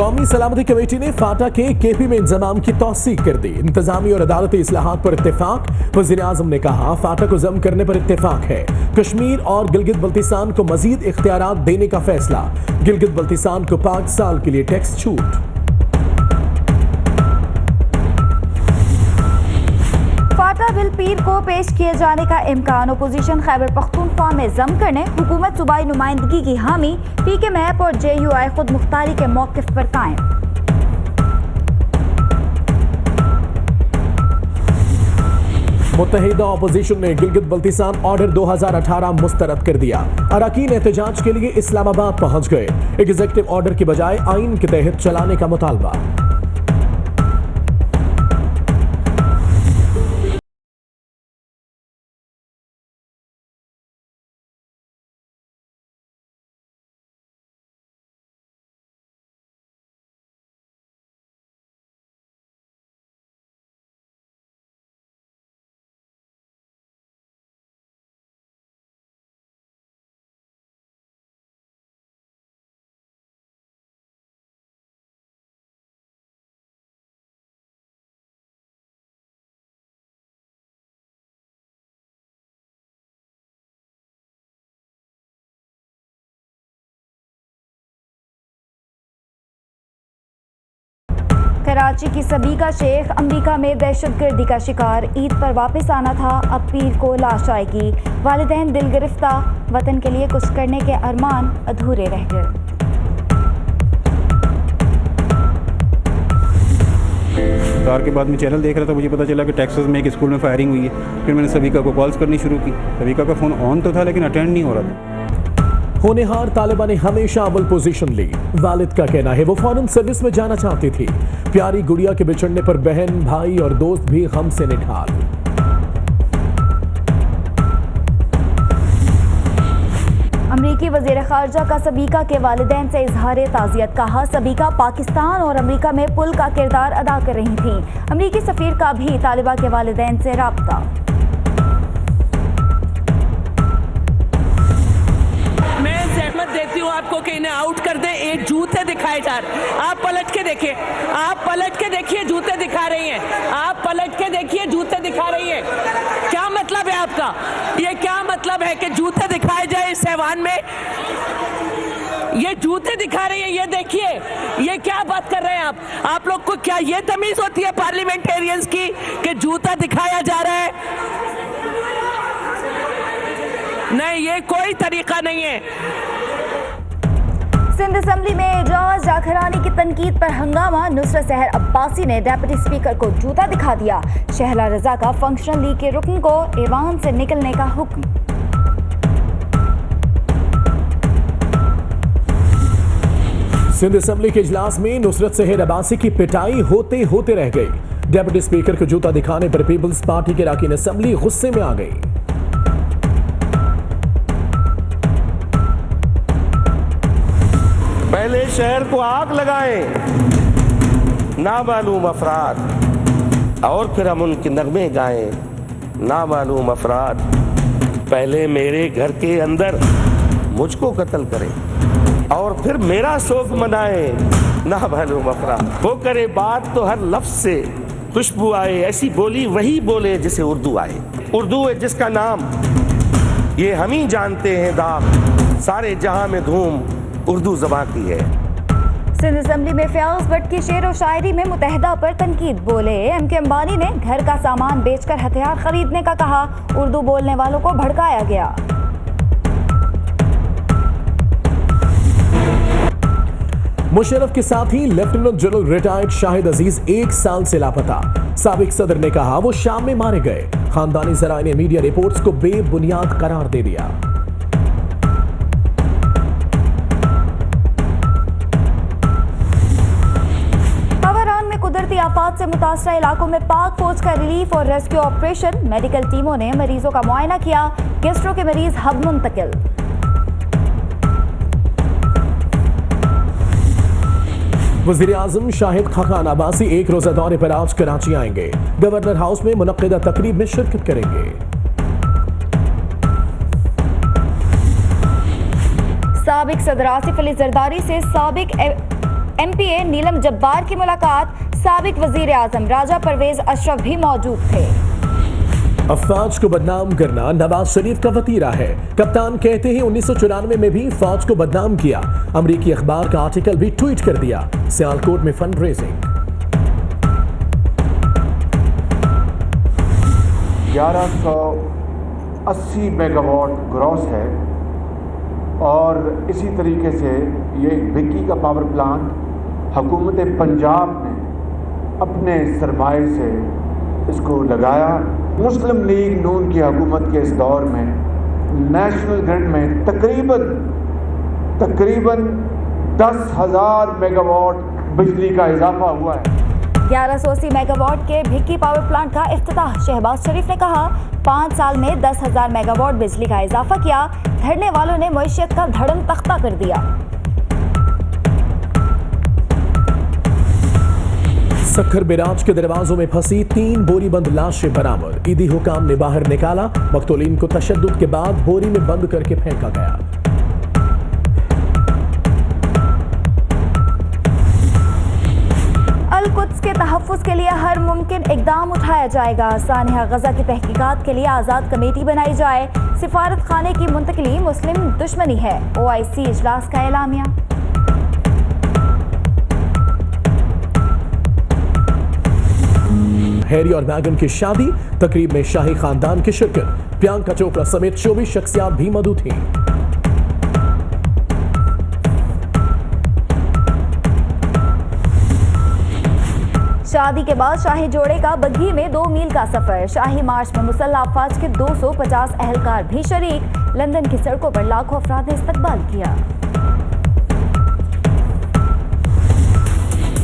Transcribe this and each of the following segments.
कौमी सलामती कमेटी ने फाटा के केपी में इंजमाम की तौसीक कर दी। इंतजामी और अदालती इस्लाहात पर इत्तेफाक। वज़ीर आज़म ने कहा फाटा को जम करने पर इत्तेफाक है। कश्मीर और गिलगित बल्तिस्तान को मजीद इख्तियारात देने का फैसला। गिलगित बल्तिस्तान को 5 साल के लिए टैक्स छूट। फाटा बिल पीर को पेश किए जाने का इम्कान। अपोजिशन खैबर पख्तूनख्वा में जम करने हुकूमत सूबाई नुमाइंदगी की हामी। PKMF और JUI खुद मुख्तारी के मौक़िफ़ पर कायम। मुत्तहिदा अपोजिशन ने गिलगित बल्तिस्तान ऑर्डर 2018 मुस्तरद कर दिया। अरकान एहतजाज के लिए इस्लामाबाद पहुंच गए। एग्जीक्यूटिव ऑर्डर की बजाय आइन के तहत चलाने का मुतालबा। कराची की सबीका शेख अमेरिका में दहशतगर्दी का शिकार। ईद पर वापस आना था, अब पीर को लाश आएगी। वालिदैन दिल गिरफ्ता, वतन के लिए कुछ करने के अरमान अधूरे रह गए। कार के बाद में चैनल देख रहा था, मुझे पता चला कि टेक्सास में एक स्कूल में फायरिंग हुई है। फिर मैंने सबीका को कॉल्स करनी शुरू की। सबीका का फ़ोन ऑन तो था लेकिन अटेंड नहीं हो रहा था। होनहार तालिबा ने हमेशा अव्वल पोजीशन ली। वालिद का कहना है वो फौरन सर्विस में जाना चाहती थी। प्यारी गुड़िया के बिछड़ने पर बहन, भाई और दोस्त भी गम से निठाल। अमरीकी वज़ीर ख़ारजा का सबीका के वालिदैन से इजहार ताज़ियत। कहा सबीका पाकिस्तान और अमरीका में पुल का किरदार अदा कर रही थी। अमरीकी सफ़ीर का भी तालिबा के वालिदैन से राब्ता। देती हूँ आपको कि इन्हें आउट कर दे। एक जूते दिखाए जा रहे, आप पलट के देखिए, आप पलट के देखिए, जूते दिखा रही हैं। आप पलट के देखिए, जूते दिखा रही हैं। क्या मतलब है आपका? ये क्या मतलब है कि जूते दिखाए जाए इस हैवान में? ये जूते दिखा रही है, ये देखिए, ये क्या बात कर रहे हैं आप लोग को क्या ये तमीज होती है पार्लियामेंटेरियंस की कि जूता दिखाया जा रहा है? नहीं, ये कोई तरीका नहीं है। सिंध असम्बली में एजाज जाखरानी की तनकीद पर हंगामा। नुसरत सहर अब्बासी ने डेप्यूटी स्पीकर को जूता दिखा दिया। शहला रजा का फंक्शनल लीग के रुकन को ऐवान से निकलने का हुक्म। सिंध असम्बली के इजलास में नुसरत सहर अब्बासी की पिटाई होते होते रह गई। डेप्यूटी स्पीकर को जूता दिखाने पर पीपल्स पार्टी के अरकान असम्बली गुस्से में आ गई। पहले शहर को आग लगाएं नामालूम अफराद, और फिर हम उनके नगमे गाएं नामालूम अफराद। पहले मेरे घर के अंदर मुझको कत्ल करें और फिर मेरा शोक मनाएं नामालूम अफराद। वो करे बात तो हर लफ्ज से खुशबू आए, ऐसी बोली वही बोले जिसे उर्दू आए। उर्दू है जिसका नाम ये हम ही जानते हैं दाग, सारे जहां में धूम उर्दू ज़बान की है। सिंध असम्बली में फयाज भट्ट की शेर और शायरी में मुतहदा पर तनकीद। बोले MK अंबानी ने घर का सामान बेचकर हथियार खरीदने का कहा। उर्दू बोलने वालों को भड़काया गया। मुशर्रफ के साथ ही लेफ्टिनेंट जनरल रिटायर्ड शाहिद अजीज 1 साल से लापता। साबिक सदर ने कहा वो शाम में मारे गए। खानदानी जराए ने मीडिया रिपोर्ट्स को बेबुनियाद करार दे दिया। कुदरती आफात से मुतासरा इलाकों में पाक फौज का रिलीफ और रेस्क्यू ऑपरेशन। मेडिकल टीमों ने मरीजों का मुआयना किया। गैस्ट्रो के मरीज हब मुंतकिल। वज़ीर आज़म शाहिद खाकान अब्बासी 1 रोज़ा दौरे पर आज कराची आएंगे। गवर्नर हाउस में मुनक्किदा तकरीब में शिरकत करेंगे। साबिक सदर आसिफ अली जरदारी से साबिक MPA नीलम जब्बार की मुलाकात, साबिक वजीर आजम राजा परवेज अशरफ भी मौजूद थे। अफवाज को बदनाम करना नवाज शरीफ का वतीरा है। कप्तान कहते हैं 1994 में भी फौज को बदनाम किया। अमरीकी अखबार का आर्टिकल भी ट्वीट कर दिया। सियालकोट में फंड रेजिंग। 1180 मेगावाट ग्रॉस है और इसी तरीके से ये भिक्की का पावर प्लांट हुकूमत पंजाब ने अपने सरमाए से इसको लगाया। मुस्लिम लीग नून की हुकूमत के इस दौर में नेशनल ग्रिड में तकरीबन 10,000 मेगावाट बिजली का इजाफा हुआ है। 1180 मेगावाट के भिक्की पावर प्लांट का इफ्तिताह शहबाज शरीफ ने कहा, 5 साल में 10,000 मेगावाट बिजली का इजाफा किया। धरने वालों ने मईशत का धड़म तख्ता कर दिया। सखर बैराज के दरवाजों में फंसी 3 बोरीबंद लाशें बरामद। ईदी हुकाम ने बाहर निकाला। मकतूलीन को तशद्दुद के बाद बोरी में बंद करके फेंका गया। अल-कुद्स के तहफ़्फ़ुज़ के लिए हर मुमकिन इक़दाम उठाया जाएगा। सानिया गजा की तहकीकात के लिए आज़ाद कमेटी बनाई जाए। सिफारत खाने की मुंतकिली मुस्लिम दुश्मनी है। OIC इजलास का एलामिया। हैरी और मैगन की शादी, तकरीब में शाही खानदान की शिरकत। प्रियंका चोपड़ा समेत 24 शख्सियात भी मौजूद थीं। शादी के बाद शाही जोड़े का बग्घी में 2 मील का सफर। शाही मार्च में मुसल्लह अफवाज के 250 अहलकार भी शरीक। लंदन की सड़कों पर लाखों अफराद ने इस्तकबाल किया।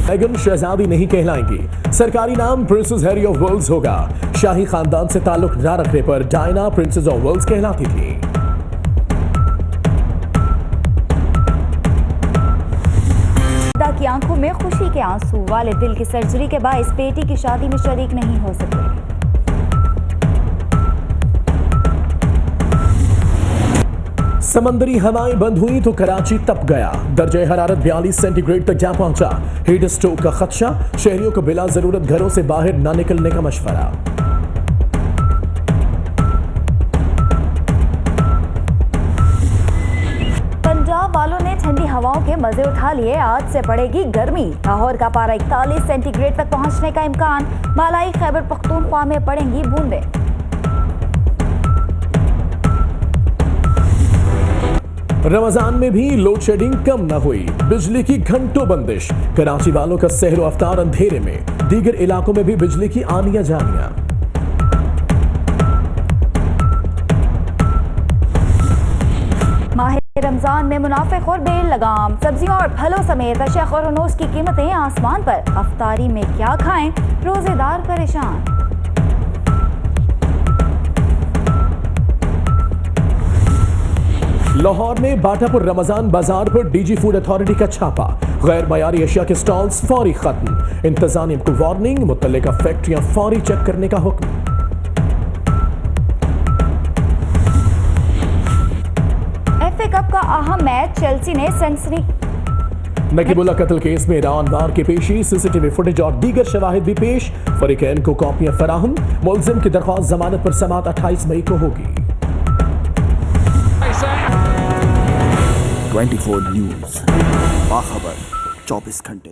मैगन शहजादी नहीं कहलाएंगी। सरकारी नाम प्रिंसेस हैरी ऑफ वेल्स होगा। शाही खानदान से ताल्लुक न रखने पर डायना प्रिंसेस ऑफ वेल्स कहलाती थी। की आंखों में खुशी के आंसू। वाले दिल की सर्जरी के बायस बेटी की शादी में शरीक नहीं हो सके। समंदरी हवाएं बंद हुई तो कराची तप गया। दर्जे हरारत 42 सेंटीग्रेड तक जा पहुंचा। हीट स्ट्रोक का खदशा। शहरियों को बिला जरूरत घरों से बाहर न निकलने का मशवरा। पंजाब वालों ने ठंडी हवाओं के मजे उठा लिए। आज से पड़ेगी गर्मी। लाहौर का पारा 41 सेंटीग्रेड तक पहुंचने का इम्कान। मलाई खैबर पख्तूनख्वा में पड़ेंगी बूंदें। रमजान में भी लोड शेडिंग कम न हुई। बिजली की घंटों बंदिश। कराची वालों का सहरो अफ्तार अंधेरे में। दीगर इलाकों में भी बिजली की आनियां जानियां। माह रमजान में मुनाफिक और बेलगाम। सब्जियों और फलों समेत अशिया और अनोज की कीमतें आसमान पर। अफ्तारी में क्या खाएं, रोजेदार परेशान। लाहौर में बाटापुर रमजान बाजार पर DG फूड अथॉरिटी का छापा। गैर मयारी अशिया के स्टॉल्स फौरी खत्म। इंतजामिया को वार्निंग। मुतल्लिका फैक्ट्रियां फौरी चेक करने का हुक्म। FA कप का अहम मैच। चेल्सी ने सनसनी। नकीबुल्ला कत्ल केस में ईरान वार की पेशी। CCTV फुटेज और दीगर शवाहिद भी पेश। फरीकैन को कॉपियां फराहम। मुलजिम की दरख्वास्त जमानत पर समाअत 28 मई को होगी। 24 न्यूज़, बाखबर 24 घंटे।